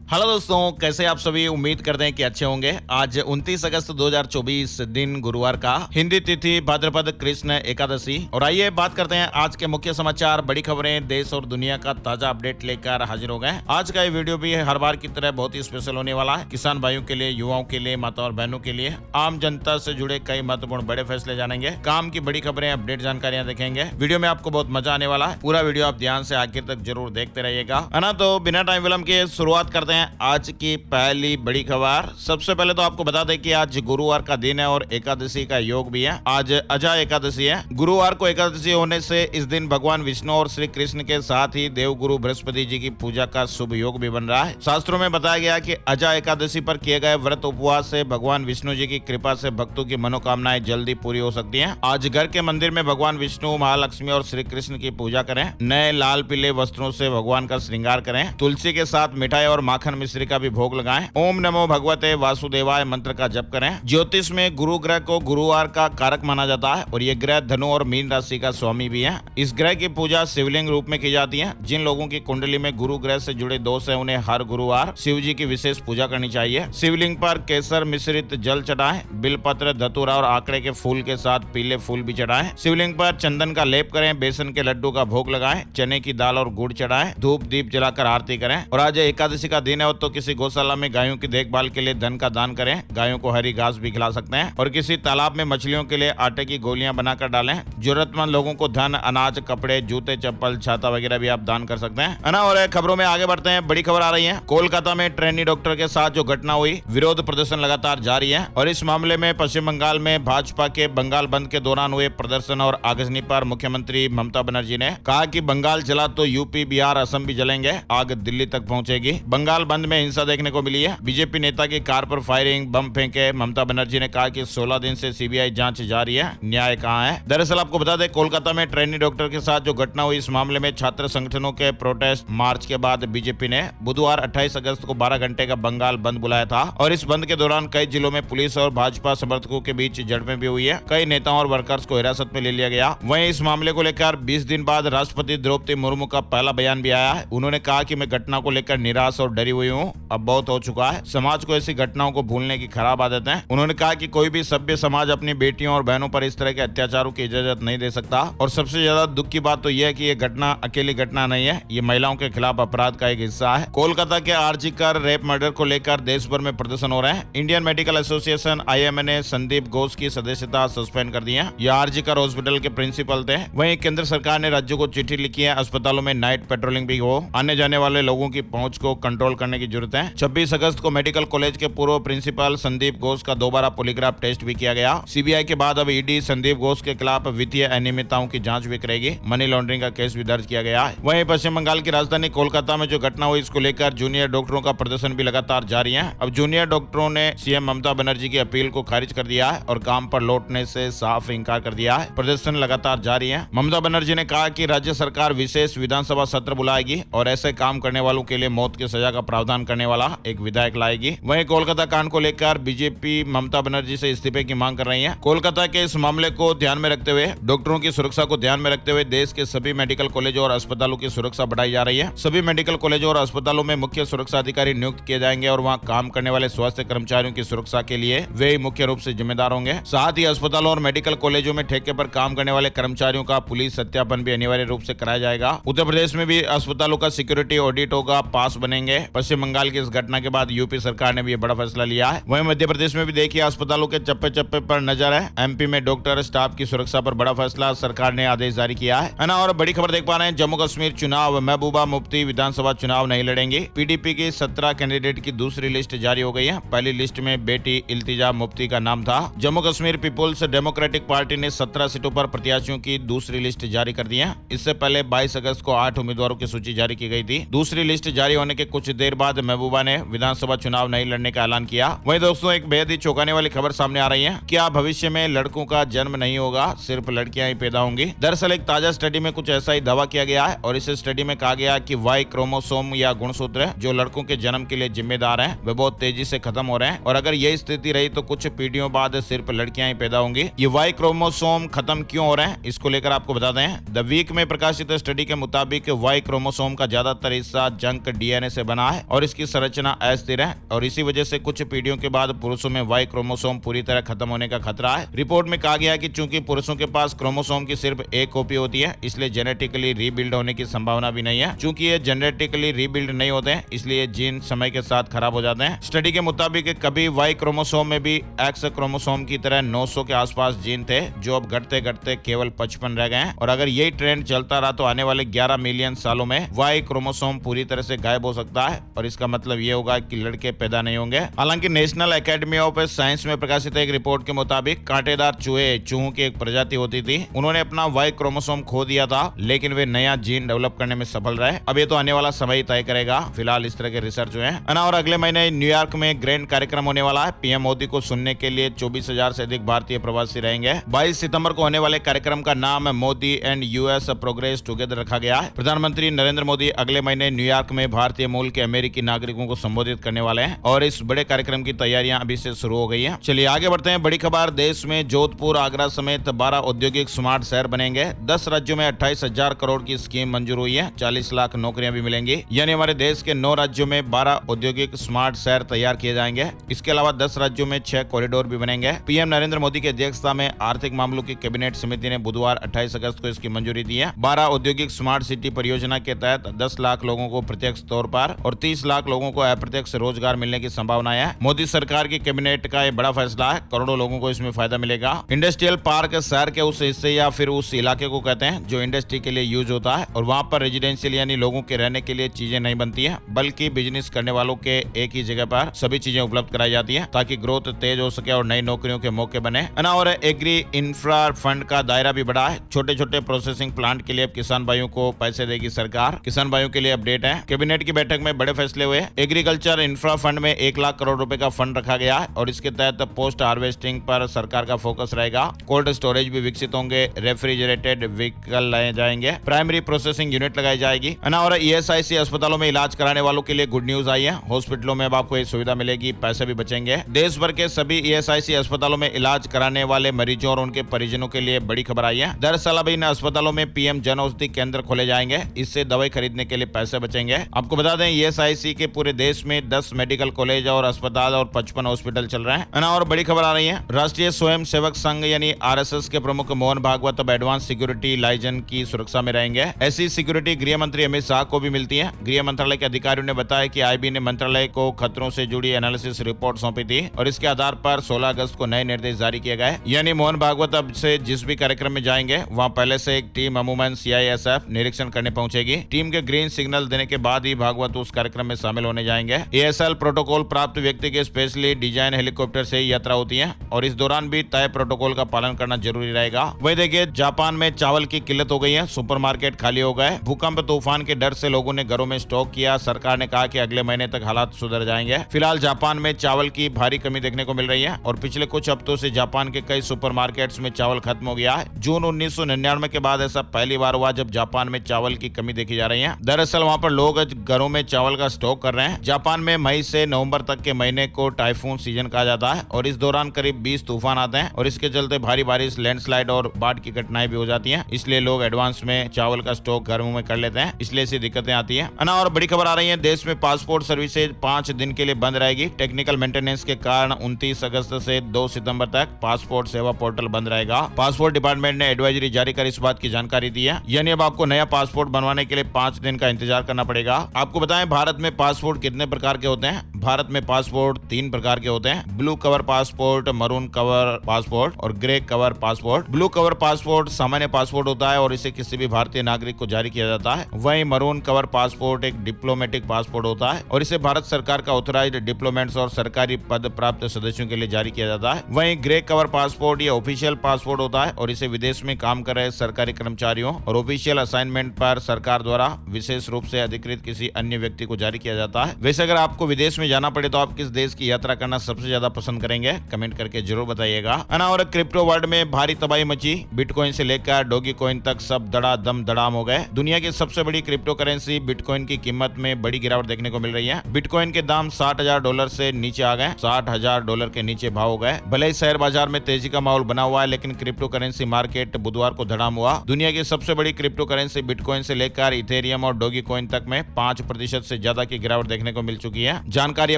Hello दोस्तों, कैसे आप सभी। उम्मीद करते हैं कि अच्छे होंगे। आज 29 अगस्त 2024 दिन गुरुवार का, हिंदी तिथि भाद्रपद कृष्ण एकादशी। और आइए बात करते हैं आज के मुख्य समाचार, बड़ी खबरें, देश और दुनिया का ताजा अपडेट लेकर हाजिर हो गए। आज का ये वीडियो भी हर बार की तरह बहुत ही स्पेशल होने वाला है। किसान भाइयों के लिए, युवाओं के लिए, माता और बहनों के लिए, आम जनता से जुड़े कई महत्वपूर्ण बड़े फैसले जानेंगे, काम की बड़ी खबरें, अपडेट जानकारियां देखेंगे। वीडियो में आपको बहुत मजा आने वाला है। पूरा वीडियो आप ध्यान से आखिर तक जरूर देखते रहिएगा, है ना। तो बिना टाइम विलंब के शुरुआत करते हैं आज की पहली बड़ी खबर। सबसे पहले तो आपको बता दें कि आज गुरुवार का दिन है और एकादशी का योग भी है। आज अजा एकादशी है। गुरुवार को एकादशी होने से इस दिन भगवान विष्णु और श्री कृष्ण के साथ ही देवगुरु बृहस्पति जी की पूजा का शुभ योग भी बन रहा है। शास्त्रों में बताया गया कि अजा एकादशी पर किए गए व्रत उपवास से भगवान विष्णु जी की कृपा से भक्तों की मनोकामनाएं जल्दी पूरी हो सकती हैं। आज घर के मंदिर में भगवान विष्णु, महालक्ष्मी और श्री कृष्ण की पूजा करें। नए लाल पीले वस्त्रों से भगवान का श्रृंगार करें। तुलसी के साथ मिठाई और माखन मिश्री का भी भोग लगाएं। ओम नमो भगवते वासुदेवाय मंत्र का जप करें। ज्योतिष में गुरु ग्रह को गुरुवार का कारक माना जाता है और ये ग्रह धनु और मीन राशि का स्वामी भी है। इस ग्रह की पूजा शिवलिंग रूप में की जाती है। जिन लोगों की कुंडली में गुरु ग्रह से जुड़े दोष है, उन्हें हर गुरुवार शिव जी की विशेष पूजा करनी चाहिए। शिवलिंग पर केसर मिश्रित जल चढ़ाएं। बिलपत्र, धतूरा और आंकड़े के फूल के साथ पीले फूल भी चढ़ाएं। शिवलिंग पर चंदन का लेप करें। बेसन के लड्डू का भोग लगाएं। चने की दाल और गुड़ चढ़ाएं। धूप दीप जलाकर आरती करें। और आज एकादशी का दिन है तो किसी गौशाला में गायों की देखभाल के लिए धन का दान करें। गायों को हरी घास भी खिला सकते हैं। और किसी तालाब में मछलियों के लिए आटे की गोलियां बनाकर डालें। जरूरतमंद लोगों को धन, अनाज, कपड़े, जूते, चप्पल, छाता वगैरह भी आप दान कर सकते हैं, है ना। और खबरों में आगे बढ़ते हैं। बड़ी खबर आ रही है। कोलकाता में ट्रेनी डॉक्टर के साथ जो घटना हुई, विरोध प्रदर्शन लगातार जारी है। और इस मामले में पश्चिम बंगाल में भाजपा के बंगाल बंद के दौरान हुए प्रदर्शन और आगजनी पर मुख्यमंत्री ममता बनर्जी ने कहा कि बंगाल जला तो यूपी, बिहार, असम भी जलेंगे। आग दिल्ली तक पहुंचेगी। बंगाल बंद में हिंसा देखने को मिली है। बीजेपी नेता की कार पर फायरिंग, बम फेंके। ममता बनर्जी ने कहा कि 16 दिन से सीबीआई जांच जारी है, न्याय कहां है। दरअसल आपको बता दें, कोलकाता में ट्रेनी डॉक्टर के साथ जो घटना हुई, इस मामले में छात्र संगठनों के प्रोटेस्ट मार्च के बाद बीजेपी ने बुधवार 28 अगस्त को 12 घंटे का बंगाल बंद बुलाया था। और इस बंद के दौरान कई जिलों में पुलिस और भाजपा समर्थकों के बीच झड़पें भी हुई है। कई नेताओं और वर्कर्स को हिरासत में ले लिया गया। वहीं इस मामले को लेकर 20 दिन बाद राष्ट्रपति द्रौपदी मुर्मू का पहला बयान भी आया है। उन्होंने कहा कि मैं घटना को लेकर निराश और डरी हुई हूँ। अब बहुत हो चुका है। समाज को ऐसी घटनाओं को भूलने की खराब आदत है। उन्होंने कहा कि कोई भी सभ्य समाज अपनी बेटियों और बहनों पर इस तरह के अत्याचारों की इजाजत नहीं दे सकता। और सबसे ज्यादा दुख की बात तो यह है कि ये घटना अकेली घटना नहीं है, ये महिलाओं के खिलाफ अपराध का एक हिस्सा है। कोलकाता के आरजी कर रेप मर्डर को लेकर देश भर में प्रदर्शन हो रहे हैं। इंडियन मेडिकल एसोसिएशन IMA ने संदीप घोष की सदस्यता सस्पेंड कर दी है। ये आरजी कर हॉस्पिटल के प्रिंसिपल थे। वहीं केंद्र सरकार ने राज्यों को चिट्ठी लिखी है, अस्पतालों में नाइट पेट्रोलिंग भी हो। आने जाने वाले लोगों की पहुंच को कंट्रोल करने की जरूरत है। 26 अगस्त को मेडिकल कॉलेज के पूर्व प्रिंसिपल संदीप घोष का दोबारा पॉलीग्राफ टेस्ट भी किया गया। सीबीआई के बाद अब ईडी संदीप घोष के खिलाफ वित्तीय अनियमितताओं की जांच भी करेगी। मनी लॉन्ड्रिंग का केस भी दर्ज किया गया है। वहीं पश्चिम बंगाल की राजधानी कोलकाता में जो घटना हुई, इसको लेकर जूनियर डॉक्टरों का प्रदर्शन भी लगातार जारी है। अब जूनियर डॉक्टरों ने सीएम ममता बनर्जी की अपील को खारिज कर दिया है और काम पर लौटने से साफ इंकार कर दिया है। प्रदर्शन लगातार जारी है। ममता बनर्जी ने कहा कि राज्य सरकार विशेष विधानसभा सत्र बुलाएगी और ऐसे काम करने वालों के लिए मौत की सजा का प्रावधान करने वाला एक विधायक लाएगी। वहीं कोलकाता कांड को लेकर बीजेपी ममता बनर्जी से इस्तीफे की मांग कर रही है। कोलकाता के इस मामले को ध्यान में रखते हुए, डॉक्टरों की सुरक्षा को ध्यान में रखते हुए देश के सभी मेडिकल कॉलेजों और अस्पतालों की सुरक्षा बढ़ाई जा रही है। सभी मेडिकल कॉलेजों और अस्पतालों में मुख्य सुरक्षा अधिकारी नियुक्त किए जाएंगे और वहां काम करने वाले स्वास्थ्य कर्मचारियों की सुरक्षा के लिए वे ही मुख्य रूप से जिम्मेदार होंगे। साथ ही अस्पतालों और मेडिकल कॉलेजों में ठेके पर काम करने वाले कर्मचारियों का पुलिस सत्यापन भी अनिवार्य रूप से कराया जाएगा। उत्तर प्रदेश में भी अस्पतालों का सिक्योरिटी ऑडिट होगा, पास बनेंगे। पश्चिम बंगाल की इस घटना के बाद यूपी सरकार ने भी ये बड़ा फैसला लिया है। वहीं मध्य प्रदेश में भी देखिए, अस्पतालों के चप्पे चप्पे पर नजर है। MP में डॉक्टर स्टाफ की सुरक्षा पर बड़ा फैसला, सरकार ने आदेश जारी किया है ना। और बड़ी खबर देख पा रहे हैं, जम्मू कश्मीर चुनाव, महबूबा मुफ्ती विधानसभा चुनाव नहीं लड़ेंगी। PDP की 17 कैंडिडेट की दूसरी लिस्ट जारी हो गई है। पहली लिस्ट में बेटी इल्तिजा मुफ्ती का नाम था। Jammu Kashmir Peoples Democratic Party ने 17 सीटों पर प्रत्याशियों की दूसरी लिस्ट जारी कर दी है। इससे पहले 22 अगस्त को 8 उम्मीदवारों की सूची जारी की गई थी। दूसरी लिस्ट जारी होने के कुछ देर बाद महबूबा ने विधानसभा चुनाव नहीं लड़ने का ऐलान किया। वहीं दोस्तों, एक बेहद ही चौंकाने वाली खबर सामने आ रही है। क्या भविष्य में लड़कों का जन्म नहीं होगा, सिर्फ लड़कियां ही पैदा होंगी। दरअसल एक ताजा स्टडी में कुछ ऐसा ही दावा किया गया है और इस स्टडी में कहा गया कि वाई क्रोमोसोम या गुणसूत्र जो लड़कों के जन्म के लिए जिम्मेदार हैं, वे बहुत तेजी से खत्म हो रहे हैं। और अगर यही स्थिति रही तो कुछ पीढ़ियों बाद सिर्फ लड़कियां ही पैदा होंगी। ये वाई क्रोमोसोम खत्म क्यों हो रहे हैं, इसको लेकर आपको बता दें। द वीक में प्रकाशित स्टडी के मुताबिक वाई क्रोमोसोम का ज्यादातर हिस्सा जंक DNA से बना है है और इसकी संरचना अस्थिर है और इसी वजह से कुछ पीढ़ियों के बाद पुरुषों में वाई क्रोमोसोम पूरी तरह खत्म होने का खतरा है। रिपोर्ट में कहा गया है कि चूंकि पुरुषों के पास क्रोमोसोम की सिर्फ एक कॉपी होती है, इसलिए जेनेटिकली रीबिल्ड होने की संभावना भी नहीं है। चूंकि ये जेनेटिकली रीबिल्ड नहीं होते हैं, इसलिए जीन समय के साथ खराब हो जाते हैं। स्टडी के मुताबिक कभी वाई क्रोमोसोम में भी एक्स क्रोमोसोम की तरह 900 के आसपास जीन थे, जो अब घटते घटते केवल 55 रह गए हैं और अगर यही ट्रेंड चलता रहा तो आने वाले 11 मिलियन सालों में वाई क्रोमोसोम पूरी तरह से गायब हो सकता है और इसका मतलब ये होगा कि लड़के पैदा नहीं होंगे। हालांकि नेशनल एकेडमी ऑफ साइंस में प्रकाशित एक रिपोर्ट के मुताबिक कांटेदार चूहों की एक प्रजाति होती थी, उन्होंने अपना वाई क्रोमोसोम खो दिया था, लेकिन वे नया जीन डेवलप करने में सफल रहे। अब ये तो आने वाला समय ही तय करेगा। फिलहाल इस तरह के रिसर्च हुए हैं। और अगले महीने न्यूयॉर्क में ग्रैंड कार्यक्रम होने वाला है। पीएम मोदी को सुनने के लिए 24,000 से अधिक भारतीय प्रवासी रहेंगे। 22 सितंबर को होने वाले कार्यक्रम का नाम Modi and US progress together रखा गया है। प्रधानमंत्री नरेंद्र मोदी अगले महीने न्यूयॉर्क में भारतीय मूल के अमेरिकी नागरिकों को संबोधित करने वाले हैं और इस बड़े कार्यक्रम की तैयारियां अभी से शुरू हो गई हैं। चलिए आगे बढ़ते हैं। बड़ी खबर, देश में जोधपुर, आगरा समेत 12 औद्योगिक स्मार्ट शहर बनेंगे। 10 राज्यों में 28,000 करोड़ की स्कीम मंजूर हुई है। 40 लाख नौकरियां भी मिलेंगी। यानी हमारे देश के 9 राज्यों में 12 औद्योगिक स्मार्ट शहर तैयार किए जाएंगे। इसके अलावा 10 राज्यों में 6 कॉरिडोर भी बनेंगे। पीएम नरेंद्र मोदी की अध्यक्षता में आर्थिक मामलों की कैबिनेट समिति ने बुधवार 28 अगस्त को इसकी मंजूरी दी है। 12 औद्योगिक स्मार्ट सिटी परियोजना के तहत 10 लाख लोगों को प्रत्यक्ष तौर पर और 30 लाख लोगों को अप्रत्यक्ष रोजगार मिलने की संभावना है। मोदी सरकार की कैबिनेट का यह बड़ा फैसला है। करोड़ों लोगों को इसमें फायदा मिलेगा। इंडस्ट्रियल पार्क शहर के उस हिस्से या फिर उस इलाके को कहते हैं जो इंडस्ट्री के लिए यूज होता है और वहाँ पर रेजिडेंशियल यानी लोगों के रहने के लिए चीजें नहीं बनती है, बल्कि बिजनेस करने वालों के एक ही जगह पर सभी चीजें उपलब्ध कराई जाती है ताकि ग्रोथ तेज हो सके और नई नौकरियों के मौके बने। और एग्री इंफ्रा फंड का दायरा भी बढ़ा है। छोटे छोटे प्रोसेसिंग प्लांट के लिए अब किसान भाइयों को पैसे देगी सरकार। किसान भाइयों के लिए अपडेट है। कैबिनेट की बैठक में बड़े फैसले हुए। एग्रीकल्चर इंफ्रा फंड में 1 लाख करोड़ रुपए का फंड रखा गया है और इसके तहत पोस्ट हार्वेस्टिंग पर सरकार का फोकस रहेगा। कोल्ड स्टोरेज भी विकसित होंगे। रेफ्रिजरेटेड व्हीकल लाए जाएंगे। प्राइमरी प्रोसेसिंग यूनिट लगाई जाएगी। और ईएसआईसी अस्पतालों में इलाज कराने वालों के लिए गुड न्यूज आई है। हॉस्पिटलों में अब आपको ये सुविधा मिलेगी, पैसे भी बचेंगे। देश भर के सभी ईएसआईसी अस्पतालों में इलाज कराने वाले मरीजों और उनके परिजनों के लिए बड़ी खबर आई है। दरअसल अब इन अस्पतालों में पीएम जन औषधि केंद्र खोले जाएंगे। इससे दवाई खरीदने के लिए पैसे बचेंगे। आपको बता दें ईएसआईसी के पूरे देश में 10 मेडिकल कॉलेज और अस्पताल और 55 हॉस्पिटल चल रहे हैं। और बड़ी खबर आ रही है। राष्ट्रीय स्वयं सेवक संघ यानी आरएसएस के प्रमुख मोहन भागवत अब एडवांस सिक्योरिटी लाइजन की सुरक्षा में रहेंगे। ऐसी सिक्योरिटी गृह मंत्री अमित शाह को भी मिलती है। गृह मंत्रालय के अधिकारियों ने बताया कि आईबी ने मंत्रालय को खतरों से जुड़ी एनालिसिस रिपोर्ट सौंपी थी और इसके आधार पर 16 अगस्त को नए निर्देश जारी किए गए। यानी मोहन भागवत अब से जिस भी कार्यक्रम में जाएंगे वहां पहले से एक टीम अमूमन सीआईएसएफ निरीक्षण करने पहुंचेगी। टीम के ग्रीन सिग्नल देने के बाद ही भागवत उस कार्यक्रम में शामिल होने जाएंगे। एएसएल प्रोटोकॉल प्राप्त व्यक्ति के स्पेशली डिजाइन हेलीकॉप्टर से ही यात्रा होती है और इस दौरान भी तय प्रोटोकॉल का पालन करना जरूरी रहेगा। वही देखिए जापान में चावल की किल्लत हो गई है। सुपरमार्केट खाली हो गए। भूकंप तूफान के डर से लोगों ने घरों में स्टॉक किया। सरकार ने कहा कि अगले महीने तक हालात सुधर जाएंगे। फिलहाल जापान में चावल की भारी कमी देखने को मिल रही है और पिछले कुछ हफ्तों से जापान के कई सुपरमार्केट्स में चावल खत्म हो गया है। जून 1999 के बाद ऐसा पहली बार हुआ जब जापान में चावल की कमी देखी जा रही है। दरअसल वहां पर लोग घरों में चावल का स्टॉक कर रहे हैं। जापान में मई से नवंबर तक के महीने को टाइफून सीजन कहा जाता है और इस दौरान करीब 20 तूफान आते हैं और इसके चलते भारी बारिश, लैंडस्लाइड और बाढ़ की घटनाएं भी हो जाती हैं। इसलिए लोग एडवांस में चावल का स्टॉक घरों में कर लेते हैं, इसलिए ऐसी दिक्कतें आती है। और बड़ी खबर आ रही है। देश में पासपोर्ट सर्विसेज 5 दिन के लिए बंद रहेगी। टेक्निकल मेंटेनेंस के कारण 29 अगस्त से 2 सितंबर तक पासपोर्ट सेवा पोर्टल बंद रहेगा। पासपोर्ट डिपार्टमेंट ने एडवाइजरी जारी कर इस बात की जानकारी दी है। यानी अब आपको नया पासपोर्ट बनवाने के लिए 5 दिन का इंतजार करना पड़ेगा। आपको बताएं भारत में पासपोर्ट कितने प्रकार के होते हैं। भारत में पासपोर्ट 3 प्रकार के होते हैं। Blue cover passport, maroon cover passport और grey cover passport. Blue cover passport सामान्य पासपोर्ट होता है और इसे किसी भी भारतीय नागरिक को जारी किया जाता है। वहीं मरून कवर पासपोर्ट एक डिप्लोमेटिक पासपोर्ट होता है और इसे भारत सरकार का ऑथराइज्ड डिप्लोमेट्स और सरकारी पद प्राप्त सदस्यों के लिए जारी किया जाता है। वहीं ग्रे कवर पासपोर्ट ये ऑफिशियल पासपोर्ट होता है और इसे विदेश में काम कर रहे सरकारी कर्मचारियों और ऑफिशियल असाइनमेंट पर सरकार द्वारा विशेष रूप से अधिकृत किसी अन्य व्यक्ति को जारी किया जाता है। वैसे अगर आपको विदेश में जाना पड़े तो आप किस देश की यात्रा करना सबसे ज्यादा पसंद करेंगे? कमेंट करके जरूर बताइएगा। और क्रिप्टो वर्ल्ड में भारी तबाही मची। बिटकॉइन से लेकर डोगी कॉइन तक सब धड़ाम हो गए। दुनिया की सबसे बड़ी क्रिप्टो करेंसी बिटकॉइन की कीमत में बड़ी गिरावट देखने को मिल रही है। बिटकॉइन के दाम $60,000 से नीचे आ गए। $60,000 के नीचे भाव हो गए। भले ही शेयर बाजार में तेजी का माहौल बना हुआ है लेकिन क्रिप्टो करेंसी मार्केट बुधवार को धड़ाम हुआ। दुनिया की सबसे बड़ी क्रिप्टो करेंसी बिटकॉइन से लेकर इथेरियम और डोगी कॉइन तक में 5% से ज्यादा ज्यादा की गिरावट देखने को मिल चुकी है। जानकारी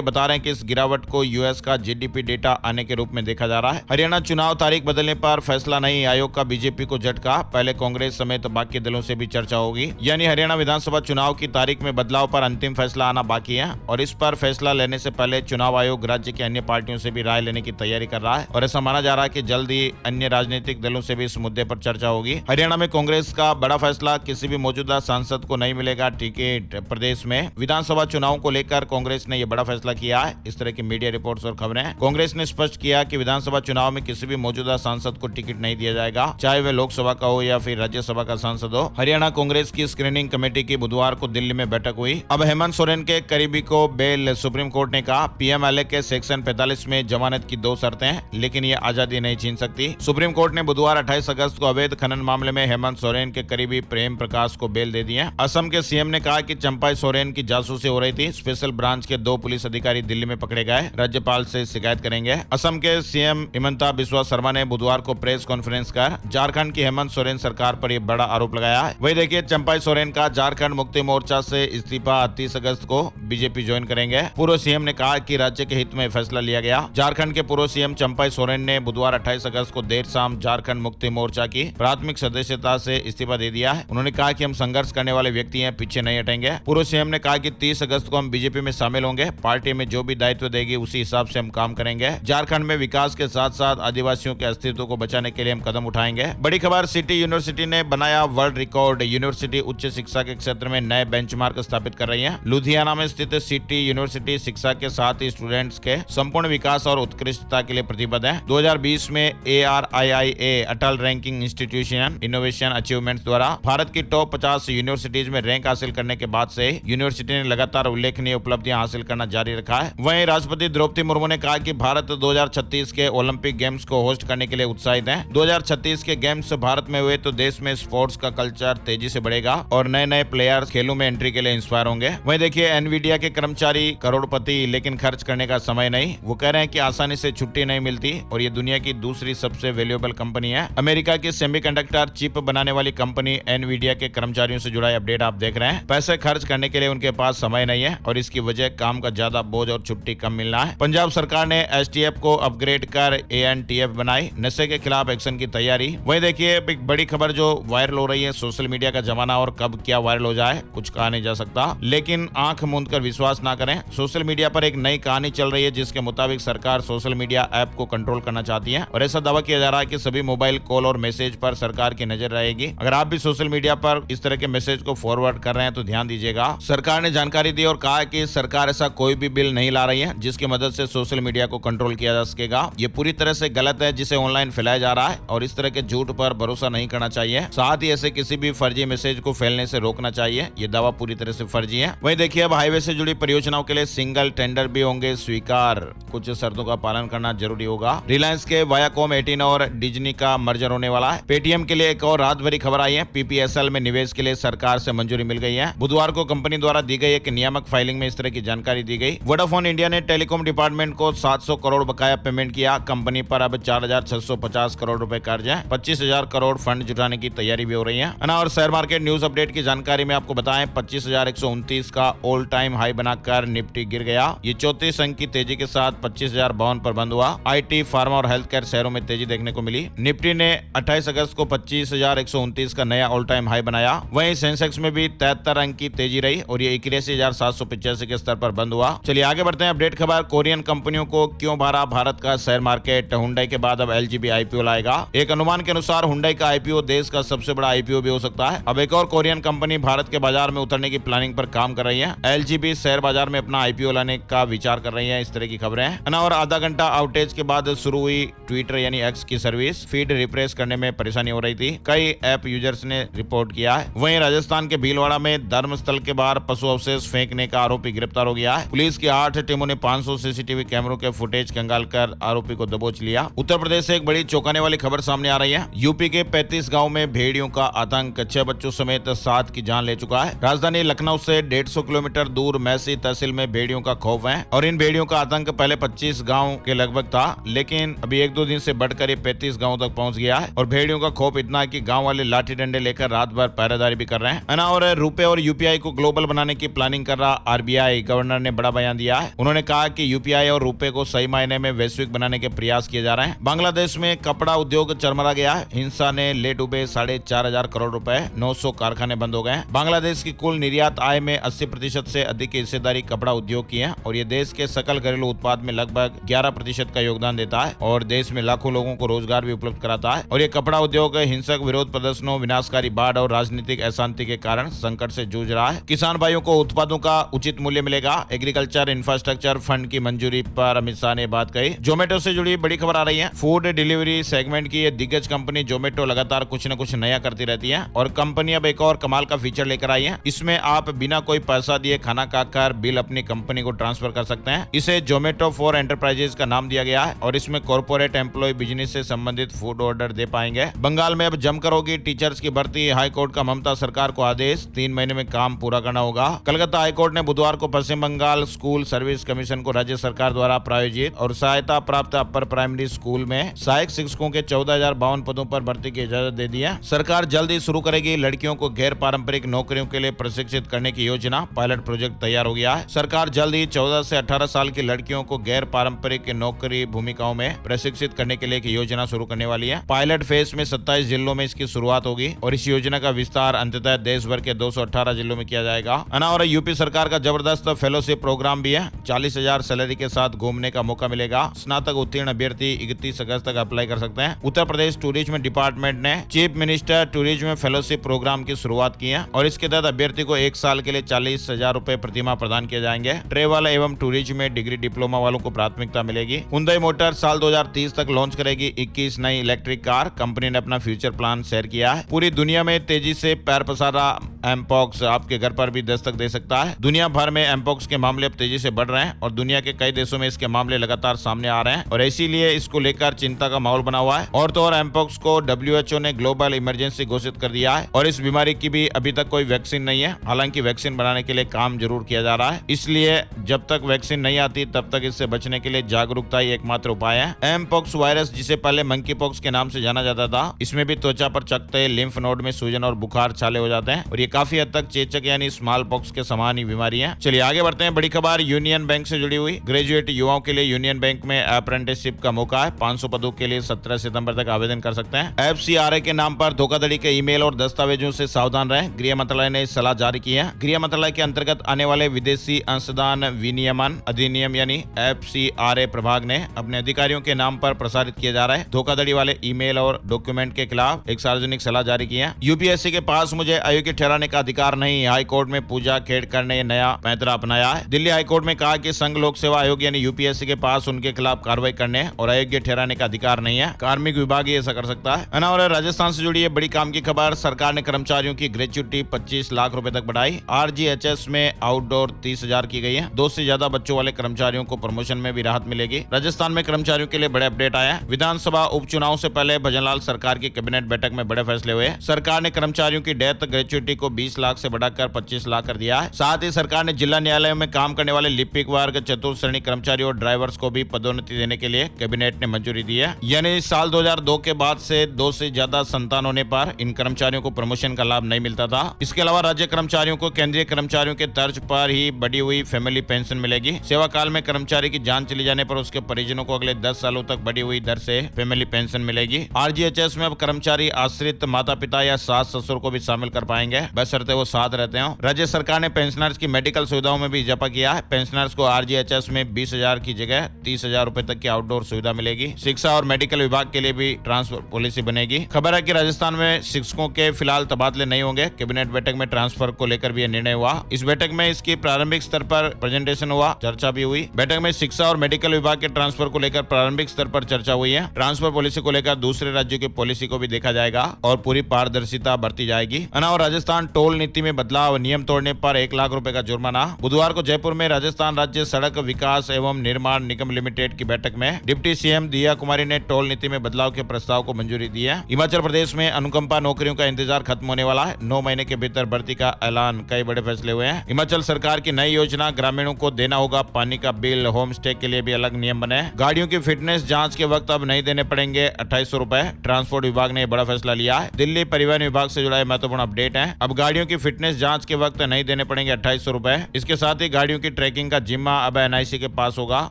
बता रहे हैं कि इस गिरावट को यूएस का जीडीपी डेटा आने के रूप में देखा जा रहा है। हरियाणा चुनाव तारीख बदलने पर फैसला नहीं, आयोग का बीजेपी को झटका, पहले कांग्रेस समेत बाकी दलों से भी चर्चा होगी। यानी हरियाणा विधानसभा चुनाव की तारीख में बदलाव पर अंतिम फैसला आना बाकी है और इस पर फैसला लेने से पहले चुनाव आयोग राज्य की अन्य पार्टियों से भी राय लेने की तैयारी कर रहा है और ऐसा माना जा रहा है कि जल्द ही अन्य राजनीतिक दलों से भी इस मुद्दे पर चर्चा होगी। हरियाणा में कांग्रेस का बड़ा फैसला, किसी भी मौजूदा सांसद को नहीं मिलेगा टिकट। प्रदेश में विधानसभा चुनाव को लेकर कांग्रेस ने यह बड़ा फैसला किया है। इस तरह की मीडिया रिपोर्ट्स और खबरें। कांग्रेस ने स्पष्ट किया कि विधानसभा चुनाव में किसी भी मौजूदा सांसद को टिकट नहीं दिया जाएगा, चाहे वे लोकसभा का हो या फिर राज्यसभा का सांसद हो। हरियाणा कांग्रेस की स्क्रीनिंग कमेटी की बुधवार को दिल्ली में बैठक हुई। अब हेमंत सोरेन के करीबी को बेल, सुप्रीम कोर्ट ने कहा पीएमएलए के सेक्शन 45 में जमानत की 2 शर्तें हैं, लेकिन ये आजादी नहीं छीन सकती। सुप्रीम कोर्ट ने बुधवार 28 अगस्त को अवैध खनन मामले में हेमंत सोरेन के करीबी प्रेम प्रकाश को बेल दे दी है। असम के सीएम ने कहा कि चंपाई सोरेन की जासूसी हो रही थी। स्पेशल ब्रांच के 2 पुलिस अधिकारी दिल्ली में पकड़े गए, राज्यपाल से शिकायत करेंगे। असम के सीएम हिमंता बिस्वा शर्मा ने बुधवार को प्रेस कॉन्फ्रेंस कर झारखंड की हेमंत सोरेन सरकार पर यह बड़ा आरोप लगाया है। वही देखिए, चंपाई सोरेन का झारखंड मुक्ति मोर्चा से इस्तीफा, 30 अगस्त को बीजेपी ज्वाइन करेंगे। पूर्व सीएम ने कहा कि राज्य के हित में फैसला लिया गया। झारखंड के पूर्व सीएम चंपाई सोरेन ने बुधवार 28 अगस्त को देर शाम झारखंड मुक्ति मोर्चा की प्राथमिक सदस्यता से इस्तीफा दे दिया है। उन्होंने कहा कि हम संघर्ष करने वाले व्यक्ति हैं, पीछे नहीं हटेंगे। पूर्व सीएम ने कहा कि 30 अगस्त को हम बीजेपी में शामिल होंगे, पार्टी में जो भी दायित्व देगी उसी हिसाब से हम काम करेंगे। झारखंड में विकास के साथ साथ आदिवासियों के अस्तित्व को बचाने के लिए हम कदम उठाएंगे। बड़ी खबर, सिटी यूनिवर्सिटी ने बनाया वर्ल्ड रिकॉर्ड। यूनिवर्सिटी उच्च शिक्षा के क्षेत्र में नए बेंचमार्क स्थापित कर रही है। लुधियाना में स्थित सिटी यूनिवर्सिटी शिक्षा के साथ ही स्टूडेंट्स के संपूर्ण विकास और उत्कृष्टता के लिए प्रतिबद्ध है। 2020 में ARIIA अटल रैंकिंग इंस्टीट्यूशन इनोवेशन अचीवमेंट्स द्वारा भारत की टॉप 50 यूनिवर्सिटीज में रैंक हासिल करने के बाद से यूनिवर्सिटी ने लगातार उल्लेखनीय उपलब्धियां हासिल करना जारी रखा है। वहीं राष्ट्रपति द्रौपदी मुर्मू ने कहा कि भारत 2036 के ओलंपिक गेम्स को होस्ट करने के लिए उत्साहित है। 2036 के गेम्स भारत में हुए तो देश में स्पोर्ट्स का कल्चर तेजी से बढ़ेगा और नए नए प्लेयर्स खेलों में एंट्री के लिए इंस्पायर होंगे। वहीं देखिए, एनवीडिया के कर्मचारी करोड़पति, लेकिन खर्च करने का समय नहीं। वो कह रहे हैं कि आसानी से छुट्टी नहीं मिलती और ये दुनिया की दूसरी सबसे वैल्यूएबल कंपनी है। अमेरिका की सेमीकंडक्टर चिप बनाने वाली कंपनी एनवीडिया के कर्मचारियों से जुड़ा अपडेट आप देख रहे हैं। पैसे खर्च करने के लिए उनके पास समय नहीं है और इसकी वजह काम का ज्यादा बोझ और छुट्टी कम मिलना है। पंजाब सरकार ने एसटीएफ को अपग्रेड कर ANTF बनाई, नशे के खिलाफ एक्शन की तैयारी। वही देखिए, एक बड़ी खबर जो वायरल हो रही है। सोशल मीडिया का जमाना और कब क्या वायरल हो जाए कुछ कहा नहीं जा सकता, लेकिन आंख मूंद कर विश्वास ना करें। सोशल मीडिया पर एक नई कहानी चल रही है जिसके मुताबिक सरकार सोशल मीडिया ऐप को कंट्रोल करना चाहती है और ऐसा दावा किया जा रहा है कि सभी मोबाइल कॉल और मैसेज पर सरकार की नजर रहेगी। अगर आप भी सोशल मीडिया पर इस तरह के मैसेज को फॉरवर्ड कर रहे हैं तो ध्यान दीजिएगा। सरकार ने जानकारी दी और कहा कि सरकार ऐसा कोई भी बिल नहीं ला रही है जिसकी मदद से सोशल मीडिया को कंट्रोल किया जा सकेगा। ये पूरी तरह से गलत है जिसे ऑनलाइन फैलाया जा रहा है और इस तरह के झूठ पर भरोसा नहीं करना चाहिए। साथ ही ऐसे किसी भी फर्जी मैसेज को फैलने से रोकना चाहिए। ये दावा पूरी तरह से फर्जी है। वहीं देखिए, अब हाईवे से जुड़ी परियोजनाओं के लिए सिंगल टेंडर भी होंगे स्वीकार। कुछ शर्तों का पालन करना जरूरी होगा। रिलायंस के वायाकॉम 18 और डिज्नी का मर्जर होने वाला है। पेटीएम के लिए एक और रात भरी खबर आई है। PPSL में निवेश के लिए सरकार से मंजूरी मिल गई है। बुधवार को कंपनी द्वारा दी गई एक नियामक फाइलिंग में इस तरह की जानकारी दी गई। वोडाफोन इंडिया ने टेलीकॉम डिपार्टमेंट को 700 करोड़ बकाया पेमेंट किया। कंपनी पर अब 4,650 करोड़ रुपए कर्ज है। 25,000 करोड़ फंड जुटाने की तैयारी भी हो रही है ना। और शेयर मार्केट न्यूज अपडेट की जानकारी में आपको बताएं, 25,129 का ऑल टाइम हाई बनाकर निफ्टी गिर गया। ये 34 अंक की तेजी के साथ 25,052 पर बंद हुआ। IT, फार्मा और हेल्थ केयर शेयरों में तेजी देखने को मिली। निफ्टी ने 28 अगस्त को 25,129 का नया ऑल टाइम हाई बनाया। वहीं सेंसेक्स में भी 73 अंक की तेजी रही और ये 81,785 के स्तर पर बंद हुआ। चलिए आगे बढ़ते हैं। अपडेट खबर, कोरियन कंपनियों को क्यों भरा भारत का शेयर मार्केट। हुंडई के बाद अब LG भी IPO लाएगा। एक अनुमान के अनुसार हुंडई का IPO देश का सबसे बड़ा IPO भी हो सकता है। अब एक और कोरियन कंपनी भारत के बाजार में उतरने की प्लानिंग पर काम कर रही है। LG भी शेयर बाजार में अपना IPO लाने का विचार कर रही है। इस तरह की खबरें हैं ना। और आधा घंटा आउटेज के बाद शुरू हुई ट्विटर यानी X की सर्विस। फीड रिफ्रेश करने में परेशानी हो रही थी, कई ऐप यूजर्स ने रिपोर्ट किया है। वहीं राजस्थान के भीलवाड़ा में धर्मस्थल के बाहर पशु अवशेष फेंकने का आरोपी गिरफ्तार हो गया है। पुलिस की 8 टीमों ने 500 CCTV कैमरों के फुटेज खंगालकर आरोपी को दबोच लिया। उत्तर प्रदेश से एक बड़ी चौंकाने वाली खबर सामने आ रही है। यूपी के 35 गाँव में भेड़ियों का आतंक, 6 बच्चों समेत 7 की जान ले चुका है। राजधानी लखनऊ से 150 किलोमीटर दूर मैसी तहसील में भेड़ियों का खौफ है और इन भेड़ियों का आतंक पहले 25 गाँव के लगभग था, लेकिन अभी 1-2 दिन से बढ़कर 35 गाँव तक पहुंच गया है और भेड़ियों का खौफ इतना है कि गाँव वाले लाठी डंडे लेकर रात भर पहरेदारी भी कर रहे हैं ना। और रुपए और UPI को ग्लोबल बनाने की प्लानिंग प्लानिंग कर रहा आरबीआई गवर्नर ने बड़ा बयान दिया है। उन्होंने कहा कि यूपीआई और रुपए को सही मायने में वैश्विक बनाने के प्रयास किए जा रहे हैं। बांग्लादेश में कपड़ा उद्योग चरमरा गया है। हिंसा ने ले डूबे 4,500 करोड़ रुपए, 900 कारखाने बंद हो गए। बांग्लादेश की कुल निर्यात आय में 80% से अधिक की हिस्सेदारी कपड़ा उद्योग की है और ये देश के सकल घरेलू उत्पाद में लगभग 11% का योगदान देता है और देश में लाखों लोगों को रोजगार भी उपलब्ध कराता है। और ये कपड़ा उद्योग हिंसक विरोध प्रदर्शनों, विनाशकारी बाढ़ और राजनीतिक अशांति के कारण संकट से जूझ रहा है। किसान भाइयों को उत्पादों का उचित मूल्य मिलेगा। एग्रीकल्चर इंफ्रास्ट्रक्चर फंड की मंजूरी पर अमित शाह ने बात कही। जोमेटो से जुड़ी बड़ी खबर आ रही है। फूड डिलीवरी सेगमेंट की ये दिग्गज कंपनी जोमेटो लगातार कुछ न कुछ नया करती रहती है और कंपनी अब एक और कमाल का फीचर लेकर आई है। इसमें आप बिना कोई पैसा दिए खाना खाकर बिल अपनी कंपनी को ट्रांसफर कर सकते हैं। इसे जोमेटो फॉर एंटरप्राइजेज का नाम दिया गया है और इसमें कॉर्पोरेट एम्प्लॉय बिजनेस से संबंधित फूड ऑर्डर दे पाएंगे। बंगाल में अब जमकर होगी टीचर्स की भर्ती। हाईकोर्ट का ममता सरकार को आदेश, 3 महीने में काम पूरा करना होगा। कलकत्ता हाईकोर्ट ने बुधवार को पश्चिम बंगाल स्कूल सर्विस कमीशन को राज्य सरकार द्वारा प्रायोजित और सहायता प्राप्त अपर प्राइमरी स्कूल में सहायक शिक्षकों के 14,052 पदों पर भर्ती की इजाजत दे दी है। सरकार जल्द ही शुरू करेगी लड़कियों को गैर पारंपरिक नौकरियों के लिए प्रशिक्षित करने की योजना। पायलट प्रोजेक्ट तैयार हो गया है। सरकार जल्द ही 14 से 18 साल की लड़कियों को गैर पारंपरिक नौकरी भूमिकाओं में प्रशिक्षित करने के लिए एक योजना शुरू करने वाली है। पायलट फेज में 27 जिलों में इसकी शुरुआत होगी और इस योजना का विस्तार अंततः देश भर के 218 जिलों में किया जाएगा। और यूपी सरकार का जबरदस्त फेलोशिप प्रोग्राम भी है। 40,000 सैलरी के साथ घूमने का मौका मिलेगा। स्नातक उत्तीर्ण अभ्यर्थी 31 अगस्त तक अप्लाई कर सकते हैं। उत्तर प्रदेश टूरिज्म डिपार्टमेंट ने chief minister tourism fellowship program की शुरुआत की है और इसके तहत अभ्यर्थी को 1 साल के लिए 40,000 रुपए प्रतिमाह प्रदान किए जाएंगे। ट्रेवल एवं टूरिज्म में डिग्री डिप्लोमा वालों को प्राथमिकता मिलेगी। हुंडई मोटर साल 2030 तक लॉन्च करेगी 21 नई इलेक्ट्रिक कार। कंपनी ने अपना फ्यूचर प्लान शेयर किया है। पूरी दुनिया में तेजी से पैर पसारा एमपॉक्स आपके घर पर भी दस्तक दे सकता है। दुनिया भर में एमपॉक्स के मामले अब तेजी से बढ़ रहे हैं और दुनिया के कई देशों में इसके मामले लगातार सामने आ रहे हैं और इसीलिए इसको लेकर चिंता का माहौल बना हुआ है। और तो और एमपॉक्स को WHO ने ग्लोबल इमरजेंसी घोषित कर दिया है और इस बीमारी की भी अभी तक कोई वैक्सीन नहीं है। हालांकि वैक्सीन बनाने के लिए काम जरूर किया जा रहा है। इसलिए जब तक वैक्सीन नहीं आती तब तक इससे बचने के लिए जागरूकता ही एकमात्र उपाय है। एमपॉक्स वायरस, जिसे पहले मंकी पॉक्स के नाम से जाना जाता था, इसमें भी त्वचा पर चकते, लिम्फ नोड में सूजन और बुखार छाले हो जाते हैं और ये काफी हद तक चेचक यानी स्मॉल पॉक्स के समान ही बीमारी है। चलिए आगे बढ़ते हैं। बड़ी खबर यूनियन बैंक से जुड़ी हुई। ग्रेजुएट युवाओं के लिए यूनियन बैंक में अप्रेंटिसशिप का मौका है। 500 पदों के लिए 17 सितंबर तक आवेदन कर सकते हैं। FCRA के नाम पर धोखाधड़ी के ईमेल और दस्तावेजों से सावधान रहें। गृह मंत्रालय ने सलाह जारी की है। गृह मंत्रालय के अंतर्गत आने वाले विदेशी अंशदान विनियमन अधिनियम यानी FCRA प्रभाग ने अपने अधिकारियों के नाम पर प्रसारित किए जा रहे धोखाधड़ी वाले ईमेल और डॉक्यूमेंट के खिलाफ एक सार्वजनिक सलाह जारी की है। यूपीएससी के पास मुझे अयोग्य ठहराने का अधिकार नहीं। हाईकोर्ट में पूजा खेड़कर ने नया पैंतरा अपनाया है। दिल्ली हाईकोर्ट में कहा कि संघ लोक सेवा आयोग यानी यूपीएससी के पास उनके खिलाफ कार्रवाई करने और अयोग्य ठहराने का अधिकार नहीं है। कार्मिक विभाग ही ऐसा कर सकता है ना। और राजस्थान से जुड़ी है बड़ी काम की खबर। सरकार ने कर्मचारियों की ग्रेच्युटी 25 लाख रुपए तक बढ़ाई। RGHS में आउटडोर 30,000 की गई है। 2 से ज्यादा बच्चों वाले कर्मचारियों को प्रमोशन में भी राहत मिलेगी। राजस्थान में कर्मचारियों के लिए बड़े अपडेट आया है। विधानसभा उपचुनाव से पहले भजनलाल सरकार की कैबिनेट बैठक में बड़े फैसले हुए। सरकार ने कर्मचारियों की डेथ ग्रेच्युटी को 20 लाख से बढ़ाकर 25 लाख कर दिया है। साथ ही सरकार ने जिला न्यायालयों में काम करने वाले लिपिक वर्ग, चतुर्थ श्रेणी कर्मचारी और ड्राइवर्स को भी पदोन्नति देने के लिए कैबिनेट ने मंजूरी दी है। यानी साल 2002 के बाद से 2 से ज्यादा संतान होने पर इन कर्मचारियों को प्रमोशन का लाभ नहीं मिलता था। इसके अलावा राज्य कर्मचारियों को केंद्रीय कर्मचारियों के तर्ज पर ही बढ़ी हुई फैमिली पेंशन मिलेगी। सेवा काल में कर्मचारी की जान चली जाने पर उसके परिजनों को अगले 10 सालों तक बढ़ी हुई दर से फैमिली पेंशन मिलेगी। RGHS में अब कर्मचारी आश्रित माता पिता या सास ससुर को भी शामिल कर पाएंगे, बशर्ते वो साथ रहते हो। राज्य सरकार ने पेंशनर्स की मेडिकल सुविधाओं में भी इजाफा किया है। पेंशनर्स को RGHS में 20,000 की जगह 30,000 रुपए तक की आउटडोर सुविधा मिलेगी। शिक्षा और मेडिकल विभाग के लिए भी ट्रांसफर पॉलिसी बनेगी। खबर है कि राजस्थान में शिक्षकों के फिलहाल तबादले नहीं होंगे। कैबिनेट बैठक में ट्रांसफर को लेकर भी यह निर्णय हुआ। इस बैठक में इसकी प्रारंभिक स्तर पर प्रेजेंटेशन हुआ, चर्चा भी हुई। बैठक में शिक्षा और मेडिकल विभाग के ट्रांसफर को लेकर प्रारंभिक स्तर पर चर्चा हुई है। ट्रांसफर पॉलिसी को लेकर दूसरे राज्यों की पॉलिसी को भी देखा जाएगा और पूरी पारदर्शिता बरती जाएगी। और राजस्थान टोल नीति में बदलाव, नियम तोड़ने पर 1 लाख रुपए का जुर्माना। बुधवार को जयपुर में राजस्थान राज्य सड़क विकास एवं निर्माण निगम लिमिटेड की बैठक में डिप्टी CM दिया कुमारी ने टोल नीति में बदलाव के प्रस्ताव को मंजूरी दी है। हिमाचल प्रदेश में अनुकंपा नौकरियों का इंतजार खत्म होने वाला है। 9 महीने के भीतर भर्ती का ऐलान। कई बड़े फैसले हुए हैं। हिमाचल सरकार की नई योजना, ग्रामीणों को देना होगा पानी का बिल। होम स्टे के लिए भी अलग नियम बने। गाड़ियों की फिटनेस जांच के वक्त अब नहीं देने पड़ेंगे 2800 रुपए। ट्रांसपोर्ट विभाग ने बड़ा फैसला लिया है। दिल्ली परिवहन विभाग से जुड़ा महत्वपूर्ण अपडेट है। अब गाड़ियों की फिटनेस जांच के वक्त नहीं देने पड़ेंगे पड़ेंगे 2800 रुपए। इसके साथ ही गाड़ियों की ट्रैकिंग का जिम्मा अब एनआईसी के पास होगा।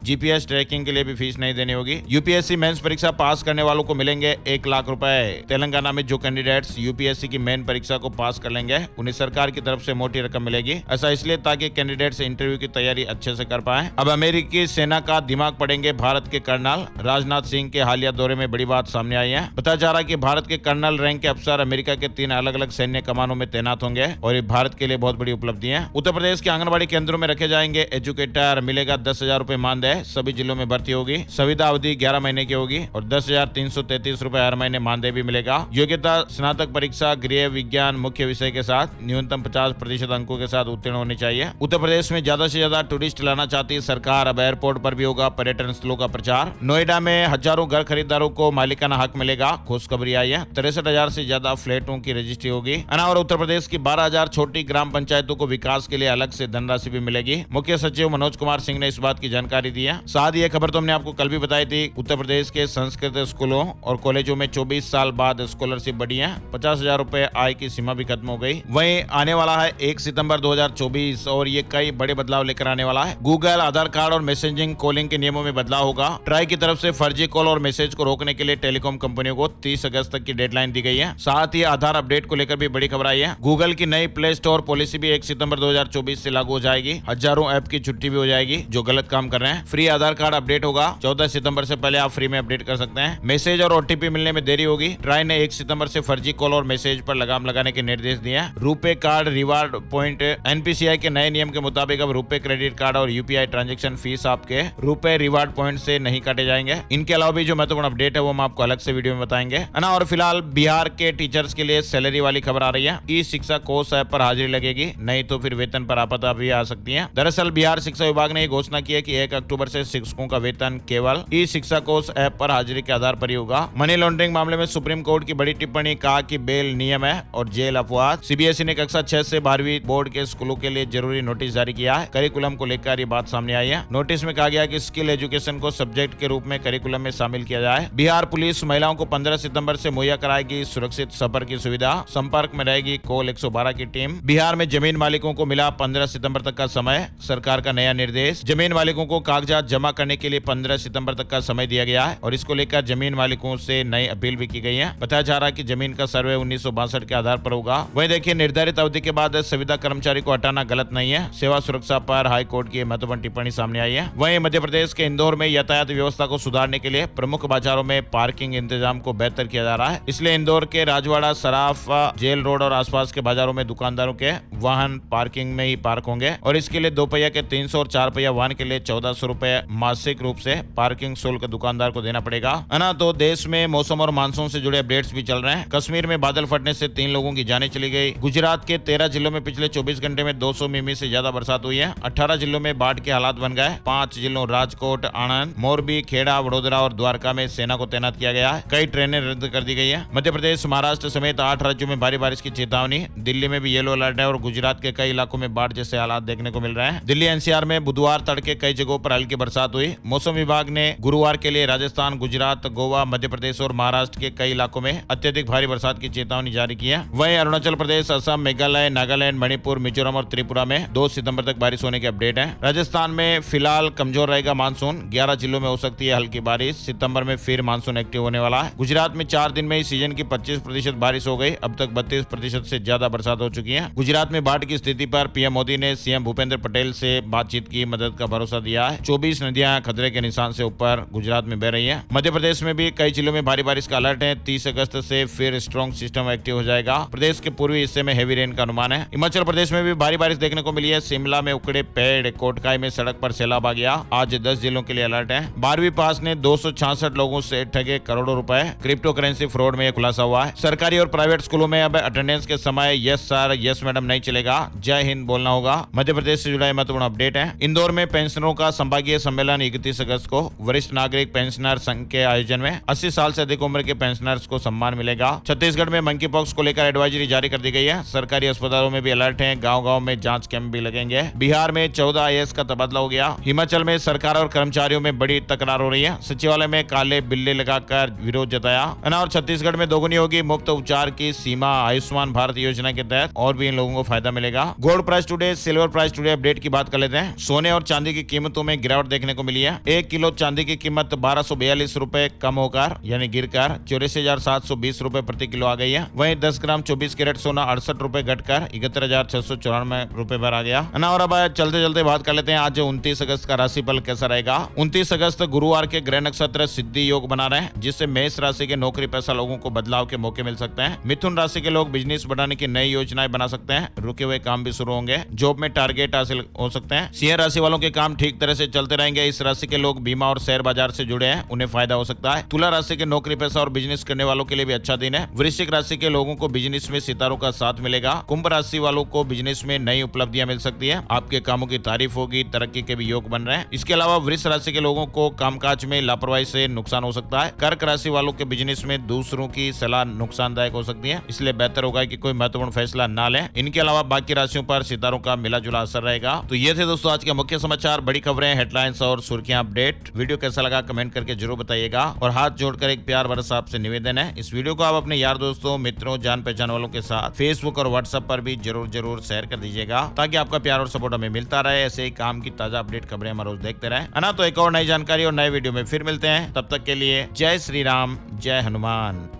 जीपीएस ट्रैकिंग के लिए भी फीस नहीं देनी होगी। यूपीएससी मेंस परीक्षा पास करने वालों को मिलेंगे 1 लाख रुपए। तेलंगाना में जो कैंडिडेट्स यूपीएससी की मेन परीक्षा को पास कर लेंगे उन्हें सरकार की तरफ से मोटी रकम मिलेगी। ऐसा इसलिए ताकि कैंडिडेट्स इंटरव्यू की तैयारी अच्छे से कर पाए। अब अमेरिकी सेना का दिमाग पड़ेंगे भारत के कर्नल। राजनाथ सिंह के हालिया दौरे में बड़ी बात सामने आई है। बताया जा रहा है कि भारत के कर्नल रैंक के अफसर अमेरिका के 3 अलग अलग सैन्य कमानों में तैनात होंगे और ये भारत के लिए बहुत बड़ी उपलब्धि है। उत्तर प्रदेश के आंगनबाड़ी केंद्रों में रखे जाएंगे एजुकेटर। मिलेगा 10,000 रुपए मानदेय। सभी जिलों में भर्ती होगी। संविदा अवधि 11 महीने की होगी और 10,333 रुपए हर महीने मानदेय भी मिलेगा। योग्यता स्नातक परीक्षा गृह विज्ञान मुख्य विषय के साथ न्यूनतम 50% अंकों के साथ उत्तीर्ण होनी चाहिए। उत्तर प्रदेश में ज्यादा से ज्यादा टूरिस्ट लाना चाहती है सरकार। अब एयरपोर्ट पर भी होगा पर्यटन स्थलों का प्रचार। नोएडा में हजारों घर खरीदारों को मालिकाना हक मिलेगा। खुशखबरी आई है। 63,000 से ज्यादा फ्लैटों की रजिस्ट्री होगी। और उत्तर प्रदेश की 12,000 छोटी ग्राम पंचायतों को विकास के लिए अलग से धनराशि भी मिलेगी। मुख्य सचिव मनोज कुमार सिंह ने इस बात की जानकारी दी है। साथ ही ये खबर तो हमने आपको कल भी बताई थी। उत्तर प्रदेश के संस्कृत स्कूलों और कॉलेजों में 24 साल बाद स्कॉलरशिप बढ़ी है। 50,000 रुपए आय की सीमा भी खत्म हो गई। वहीं आने वाला है 1 सितंबर 2024 और ये कई बड़े बदलाव लेकर आने वाला है। गूगल आधार कार्ड और मैसेजिंग कॉलिंग के नियमों में बदलाव होगा। ट्राई की तरफ से फर्जी कॉल और मैसेज को रोकने के लिए टेलीकॉम कंपनियों को 30 अगस्त तक की डेडलाइन दी गई है। साथ ही आधार अपडेट को लेकर भी बड़ी खबर आई है। गूगल की नई प्ले स्टोर पॉलिसी भी 1 सितंबर 2024 से लागू हो जाएगी। हजारों ऐप की छुट्टी भी हो जाएगी जो गलत काम कर रहे हैं। फ्री आधार कार्ड अपडेट होगा। 14 सितंबर से पहले आप फ्री में अपडेट कर सकते हैं। मैसेज और ओटीपी मिलने में देरी होगी। ट्राई ने 1 सितंबर से फर्जी कॉल और मैसेज पर लगाम लगाने के निर्देश दिए हैं। RuPay card reward point NPCI के नए नियम के मुताबिक अब रुपे क्रेडिट कार्ड और यूपीआई ट्रांजैक्शन फीस आपके रुपे रिवार्ड पॉइंट से नहीं काटे जाएंगे। इनके अलावा भी जो महत्वपूर्ण अपडेट है वो हम आपको अलग से वीडियो में बताएंगे ना। और फिलहाल बिहार के टीचर्स के लिए सैलरी वाली खबर आ रही है। ई शिक्षा कोष ऐप पर हाजिरी लगेगी, नहीं तो फिर वेतन पर आपदा भी आ सकती है। दरअसल बिहार शिक्षा विभाग ने घोषणा की है कि 1 अक्टूबर से शिक्षकों का वेतन केवल ई शिक्षा कोष ऐप पर हाजिरी के आधार पर ही होगा। मनी लॉन्ड्रिंग मामले में सुप्रीम कोर्ट की बड़ी टिप्पणी, कहा कि बेल नियम है और जेल अपवाद। सीबीएसई ने कक्षा 6 से 12वीं बोर्ड के स्कूलों के लिए जरूरी नोटिस जारी किया है। करिकुलम को लेकर ये बात सामने आई है। नोटिस में कहा गया कि स्किल एजुकेशन को सब्जेक्ट के रूप में करिकुलम में शामिल किया जाए। बिहार पुलिस महिलाओं को 15 सितंबर से मुहैया कराएगी सुरक्षित सफर की सुविधा। संपर्क में रहेगी कॉल 112 की टीम। बिहार में जमीन मालिकों को मिला 15 सितंबर तक का समय। सरकार का नया निर्देश, जमीन मालिकों को कागजात जमा करने के लिए 15 सितंबर तक का समय दिया गया है और इसको लेकर जमीन मालिकों से नई अपील भी की गई है। बताया जा रहा है कि जमीन का सर्वे 1962 के आधार पर होगा। वहीं देखिए, निर्धारित अवधि के बाद संविदा कर्मचारी को हटाना गलत नहीं है। सेवा सुरक्षा पर हाई कोर्ट की महत्वपूर्ण टिप्पणी सामने आई है। वहीं मध्य प्रदेश के इंदौर में यातायात व्यवस्था को सुधारने के लिए प्रमुख बाजारों में पार्किंग इंतजाम को बेहतर किया जा रहा है। इसलिए इंदौर के राजवाड़ा, सराफा, जेल रोड और आसपास के बाजारों में दुकानदारों के वाहन पार्किंग में ही पार्क होंगे और इसके लिए 2 पहिया के 300 और 4 पहिया वाहन के लिए 1400 रुपए मासिक रूप से पार्किंग शुल्क दुकानदार को देना पड़ेगा। है ना। तो देश में मौसम और मानसून से जुड़े अपडेट्स भी चल रहे हैं। कश्मीर में बादल फटने से 3 लोगों की जानें चली गई। गुजरात के 13 जिलों में पिछले 24 घंटे में 200 मिमी से ज्यादा बरसात हुई है। 18 जिलों में बाढ़ के हालात बन गए। 5 जिलों राजकोट, आणंद, मोरबी, खेड़ा, वडोदरा और द्वारका में सेना को तैनात किया गया है। कई ट्रेनें रद्द कर दी गई है। मध्य प्रदेश, महाराष्ट्र समेत 8 राज्यों में भारी बारिश की चेतावनी। दिल्ली में भी येलो अलर्ट है और गुजरात के कई इलाकों में बाढ़ जैसे हालात देखने को मिल रहे हैं। दिल्ली एनसीआर में बुधवार तड़के कई जगहों पर हल्की बरसात हुई। मौसम विभाग ने गुरुवार के लिए राजस्थान, गुजरात, गोवा, मध्य प्रदेश और महाराष्ट्र के कई इलाकों में अत्यधिक भारी बरसात की चेतावनी जारी की है। वहीं अरुणाचल प्रदेश, असम, मेघालय, नागालैंड, मणिपुर, मिजोरम और त्रिपुरा में 2 सितंबर तक बारिश होने के अपडेट है। राजस्थान में फिलहाल कमजोर रहेगा मानसून। 11 जिलों में हो सकती है हल्की बारिश। सितंबर में फिर मानसून एक्टिव होने वाला है। गुजरात में 4 दिन में ही सीजन की 25% बारिश हो गई। अब तक 32% से ज्यादा बरसात हो चुकी है। गुजरात में बाढ़ की स्थिति पर पीएम मोदी ने सीएम भूपेंद्र पटेल से बातचीत की मदद का भरोसा दिया है। 24 नदियां खतरे के निशान से ऊपर गुजरात में बह रही है। मध्य प्रदेश में भी कई जिलों में भारी बारिश का अलर्ट है। 30 अगस्त से फिर स्ट्रॉन्ग सिस्टम एक्टिव हो जाएगा। प्रदेश के पूर्वी हिस्से में हेवी रेन का अनुमान है। हिमाचल प्रदेश में भी भारी बारिश देखने को मिली है। शिमला में उखड़े पेड़, कोटखाई में सड़क पर सैलाब आ गया। आज 10 जिलों के लिए अलर्ट है। 12वीं पास ने 266 लोगों से ठगे करोड़ों रुपए। क्रिप्टो करेंसी फ्रॉड में यह खुलासा हुआ है। सरकारी और प्राइवेट स्कूलों में अब अटेंडेंस के समय यस सर, यस मैडम नहीं चलेगा, जय हिंद बोलना होगा। मध्य प्रदेश से जुड़ा महत्वपूर्ण अपडेट है। इंदौर में पेंशनरों का संभागीय सम्मेलन 31 अगस्त को। वरिष्ठ नागरिक पेंशनर संघ के आयोजन में 80 साल से अधिक उम्र के पेंशनर्स को सम्मान मिलेगा। छत्तीसगढ़ में मंकी पॉक्स को लेकर एडवाइजरी जारी कर दी गई है। सरकारी अस्पतालों में भी अलर्ट है। गाँव-गाँव में जांच कैंप भी लगेंगे। बिहार में 14 आईएएस का तबादला हो गया। हिमाचल में सरकार और कर्मचारियों में बड़ी तकरार हो रही है। सचिवालय में काले बिल्ले लगाकर विरोध जताया। और छत्तीसगढ़ में दोगुनी होगी मुफ्त उपचार की सीमा। आयुष्मान भारत योजना के तहत और भी इन लोगों को फायदा मिलेगा। Gold price today, silver price today update की बात कर लेते हैं। सोने और चांदी की कीमतों में गिरावट देखने को मिली है। 1 किलो चांदी की कीमत 1242 रुपए कम होकर यानी गिरकर 84,720 रुपए प्रति किलो आ गई है। वहीं 10 ग्राम 24 कैरेट सोना 68 रुपए घटकर 71,694 रुपए पर आ गया ना। और अब चलते चलते बात कर लेते हैं आज 29 अगस्त का राशिफल कैसा रहेगा। 29 अगस्त गुरुवार के ग्रह नक्षत्र सिद्धि योग बना रहे हैं, जिससे मेष राशि के नौकरी पेशा लोगों को बदलाव के मौके मिल सकते हैं। मिथुन राशि के लोग बिजनेस बढ़ाने की नई योजनाएं बना सकते हैं। रुके हुए काम भी शुरू होंगे। जॉब में टारगेट हासिल हो सकते हैं। सिंह राशि वालों के काम ठीक तरह से चलते रहेंगे। इस राशि के लोग बीमा और शेयर बाजार से जुड़े हैं, उन्हें फायदा हो सकता है। तुला राशि के नौकरी पेशा और बिजनेस करने वालों के लिए भी अच्छा दिन है। वृश्चिक राशि के लोगों को बिजनेस में सितारों का साथ मिलेगा। कुंभ राशि वालों को बिजनेस में नई उपलब्धियां मिल सकती है। आपके कामों की तारीफ होगी, तरक्की के भी योग बन रहे हैं। इसके अलावा वृष राशि के लोगों को कामकाज में लापरवाही से नुकसान हो सकता है। कर्क राशि वालों के बिजनेस में दूसरों की सलाह नुकसानदायक हो सकती है, इसलिए बेहतर होगा कि कोई महत्वपूर्ण फैसला ना लें। इनके अलावा बाकी राशियों पर सितारों का मिला जुला असर रहेगा। तो ये थे दोस्तों आज के मुख्य समाचार, बड़ी खबरें, हेडलाइंस और सुर्खियां अपडेट। वीडियो कैसा लगा कमेंट करके जरूर बताइएगा। और हाथ जोड़कर एक प्यार भरा आपसे निवेदन है, इस वीडियो को आप अपने यार दोस्तों, मित्रों, जान पहचान वालों के साथ फेसबुक और व्हाट्सएप पर भी जरूर शेयर कर दीजिएगा, ताकि आपका प्यार और सपोर्ट हमें मिलता रहे। ऐसे ही काम की ताजा अपडेट खबरें हम रोज देखते रहे, है ना। तो एक और नई जानकारी और नए वीडियो में फिर मिलते हैं। तब तक के लिए जय श्री राम, जय हनुमान।